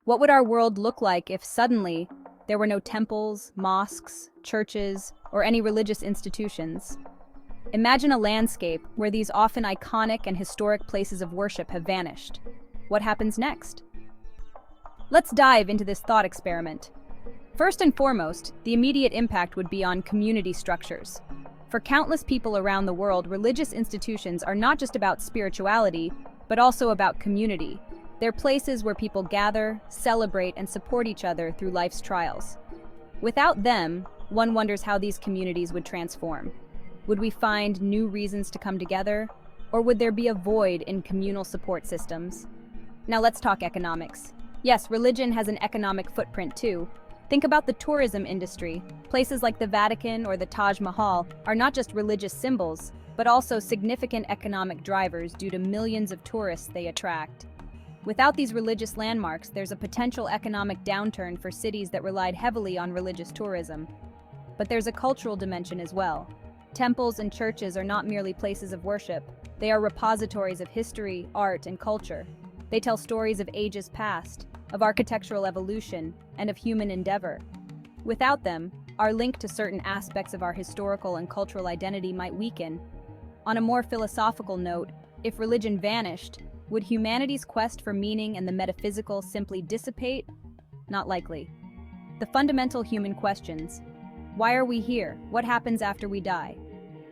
What would our world look like if suddenly there were no temples, mosques, churches, or any religious institutions? Imagine a landscape where these often iconic and historic places of worship have vanished. What happens next? Let's dive into this thought experiment. First and foremost, the immediate impact would be on community structures. For countless people around the world, religious institutions are not just about spirituality, but also about community. They're places where people gather, celebrate, and support each other through life's trials. Without them, one wonders how these communities would transform. Would we find new reasons to come together, or would there be a void in communal support systems? Now let's talk economics. Yes, religion has an economic footprint too. Think about the tourism industry. Places like the Vatican or the Taj Mahal are not just religious symbols, but also significant economic drivers due to millions of tourists they attract. Without these religious landmarks, there's a potential economic downturn for cities that relied heavily on religious tourism. But there's a cultural dimension as well. Temples and churches are not merely places of worship. They are repositories of history, art, and culture. They tell stories of ages past, of architectural evolution, and of human endeavor. Without them, our link to certain aspects of our historical and cultural identity might weaken. On a more philosophical note, if religion vanished, would humanity's quest for meaning and the metaphysical simply dissipate? Not likely. The fundamental human questions: why are we here? What happens after we die?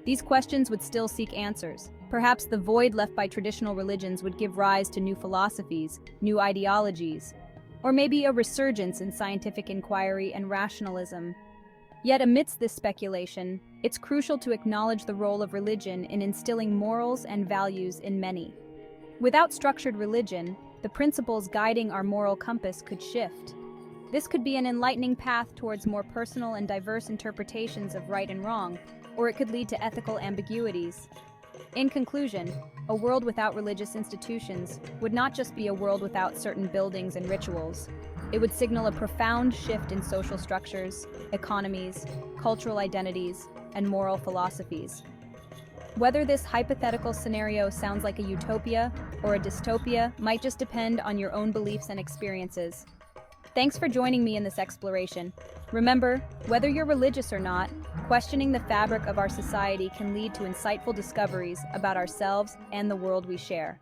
These questions would still seek answers. Perhaps the void left by traditional religions would give rise to new philosophies, new ideologies, or maybe a resurgence in scientific inquiry and rationalism. Yet amidst this speculation, it's crucial to acknowledge the role of religion in instilling morals and values in many. Without structured religion, the principles guiding our moral compass could shift. This could be an enlightening path towards more personal and diverse interpretations of right and wrong, or it could lead to ethical ambiguities. In conclusion, a world without religious institutions would not just be a world without certain buildings and rituals. It would signal a profound shift in social structures, economies, cultural identities, and moral philosophies. Whether this hypothetical scenario sounds like a utopia or a dystopia might just depend on your own beliefs and experiences. Thanks for joining me in this exploration. Remember, whether you're religious or not, questioning the fabric of our society can lead to insightful discoveries about ourselves and the world we share.